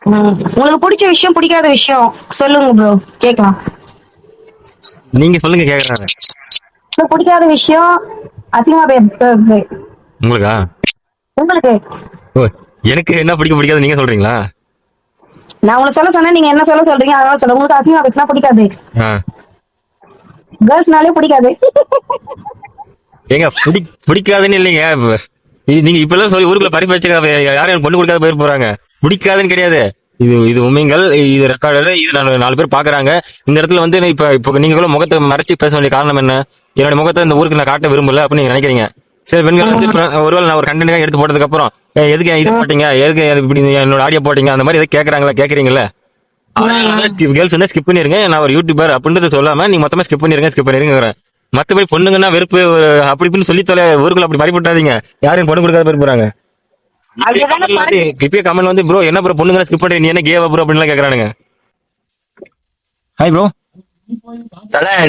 உங்களுக்கு பிடிச்ச விஷயம் பிடிக்காத விஷயம் சொல்லுங்க ப்ரோ, கேக்கலாம். நீங்க சொல்லுங்க கேக்குறாங்க. உங்களுக்கு பிடிக்காத விஷயம் அசிங்கமா பேசுறது. உங்களுக்கா? உங்களுக்கு ஓ, எனக்கு என்ன பிடிக்காது நீங்க சொல்றீங்களா? நான் உங்களுக்கு சொல்ல சொன்னா நீங்க என்ன சொல்றீங்க, அதனால சொல்ல. உங்களுக்கு அசிங்கமா பேசினா பிடிக்காது. ஆ. கேர்ள்ஸ்னாலே பிடிக்காது. ஏங்க பிடிக்காதுன்னு இல்லைங்க. நீங்க இப்பெல்லாம் சொல்லி ஊருக்குள்ள பறிப்பு வச்சு யாரும் பொண்ணு கொடுக்காத போயிரு போறாங்க. பிடிக்காதுன்னு கிடையாது. இது உண்மைகள், இது ரெக்கார்டு, இது நாலு பேர் பாக்குறாங்க. இந்த இடத்துல வந்து இப்ப நீங்க முகத்தை மறைச்சு பேச வேண்டிய காரணம் என்ன? என்னோட முகத்தை இந்த ஊருக்கு நான் காட்ட விரும்பல அப்படின்னு நீங்க நினைக்கிறீங்க. சில பெண்கள் வந்து ஒருவேளை நான் ஒரு கண்டென்ட் எடுத்து போட்டதுக்கு அப்புறம் எதுக்கு இது போட்டீங்க, எதுக்கு இப்படி என்னோட ஆடியோ போட்டீங்க, அந்த மாதிரி எதாவது கேக்குறாங்களா, கேக்குறீங்கல்ல? கேர்ள்ஸ் வந்து ஸ்கிப் பண்ணிருங்க, நான் ஒரு யூடியூபர் அப்படின்றத சொல்லாம நீங்க மொத்தமா ஸ்கிப் பண்ணிருங்க. மத்தபடி பொண்ணுங்கன்னா வெறுப்பு அப்படி இப்படின்னு சொல்லி தொலை, ஊருக்குள்ள அப்படி பறிப்பட்டாதீங்க. யாரும் பொண்ணு கொடுக்காத போயிரு போறாங்க. இப்பயே கமெண்ட் வந்து ப்ரோ என்ன ப்ரோ பொண்ணுங்க ஸ்கிப் பண்றீங்க, நீ என்ன கேவா ப்ரோ அப்படின்னு கேக்குறானுங்க. Hi bro.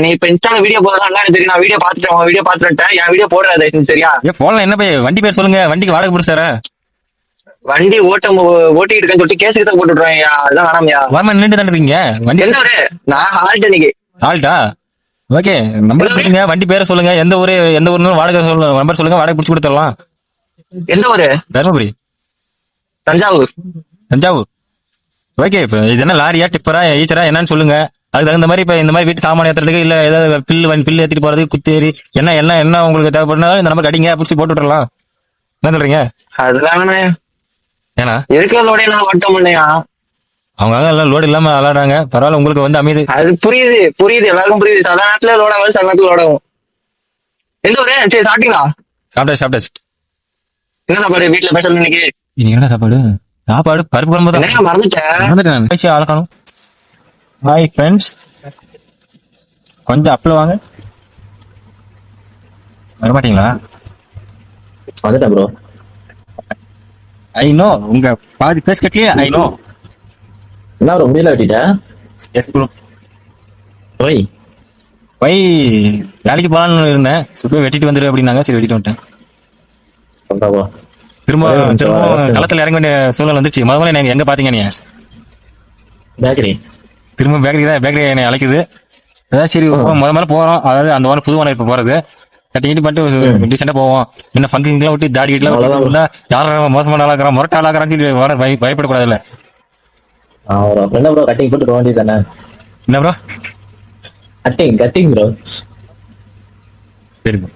நீ இப்ப இன்ஸ்டால வீடியோ போடுறதா தெரியும். நான் வீடியோ பாத்துட்டேன், உன் வீடியோ பாத்துட்டேன். என் வீடியோ போடுறது சரியா? ஏன் போன்ல என்ன போய் வண்டி பேர் சொல்லுங்க, வண்டிக்கு வாடகை போடு சார். வண்டி ஓட்டிட்டு இருக்கேன்னு சொல்லிட்டு கேஸுக்கு தான் போட்டு விட்டுருவாங்க. அதெல்லாம் வேணாம்யா. வரமா நின்று தானே இருக்கீங்க வண்டி? எந்த ஊரு? நான் ஆல்ட் இன்னைக்கு. ஆல்ட்டா? ஓகே, நம்பர் சொல்லுங்க, வண்டி பேரை சொல்லுங்க, எந்த ஊரு, எந்த ஊர்னு வாடகை சொல்லுங்க, நம்பர் சொல்லுங்க, வாடகை பிடிச்சி கொடுத்துடலாம். எந்த ஊரு? தர்மபுரி. தஞ்சாவூர். தஞ்சாவூர். ஓகே, இப்ப இது என்ன லாரியா, டிப்பரா, ஈச்சரா என்னன்னு சொல்லுங்க. அதுக்கு தகுந்த மாதிரி இப்ப இந்த மாதிரி வீட்டு சாமான் ஏத்துறதுக்கு இல்ல ஏதாவது பில்லு ஏத்திட்டு போறதுக்கு குத்தேரி என்ன என்ன என்ன உங்களுக்கு தேவைப்படுனாலும் இந்த நம்பர் அடிங்க, பிடிச்சி போட்டு விட்டுறலாம். என்ன சொல்றீங்க? அதெல்லாம் ஏன்னா இருக்கிறதோட நான் வட்டம் இல்லையா? அவங்க எல்லாம் லோடு இல்லாம விளாடுறாங்க. பரவாயில்ல, உங்களுக்கு வந்து அமைதி. அது புரியுது எல்லாருக்கும் புரியுது. சில நேரத்துல லோட் ஆகும், சில நேரத்துல லோட் ஆகும். எந்த ஊரு? சரி, சாப்பிட்டீங்களா? சாப்பிட்டாச்சு. என்ன சாப்பாடு வீட்டுல பேசல இன்னைக்கு? இன்னைக்கு என்ன சாப்பாடு? சாப்பாடு பருப்பு குழம்பு தான். மறந்துட்டேன். ஆளக்கணும். ஹாய் ஃப்ரெண்ட்ஸ், கொஞ்சம் அப்ல வாங்க. வரமாட்டீங்களா? வந்துட்டேன் ப்ரோ. ஐ நோ, உங்க பாதி பேஸ் கட்லயே ஐ நோ. என்ன ப்ரோ முடியல வெட்டிட்டேன்? S bro. போய் வேலைக்கு போலான்னு இருந்தேன், சும்மா வெட்டிட்டு வந்துரு அப்படின்னாங்க. சரி, வெட்டிட்டு வந்துட்டேன். திரும்ப களத்துல இறங்க வேண்டிய சூழ்நிலை வந்துச்சு. முதல்ல நீங்க எங்க பாத்தீங்க? நீங்க பேக்கரி. திரும்ப பேக்கரி என்னை அழைக்குது. அதான் சரி முதல்ல போறோம். அதாவது அந்த வாரம் புது வாரம் இப்ப போறது கட்டிக்கிட்டு பண்ணிட்டு டீசெண்டா போவோம். என்ன ஃபங்கிங்லாம் விட்டு தாடி கிட்டலாம் யாரும் மோசமான ஆளாக்குறான், முரட்ட ஆளாக்குறான்னு பயப்படக்கூடாது. இல்ல ப்ரோ கட்டிங் போட்டு போக வேண்டியது தானே? என்ன ப்ரோ? Cutting bro. சரி ப்ரோ.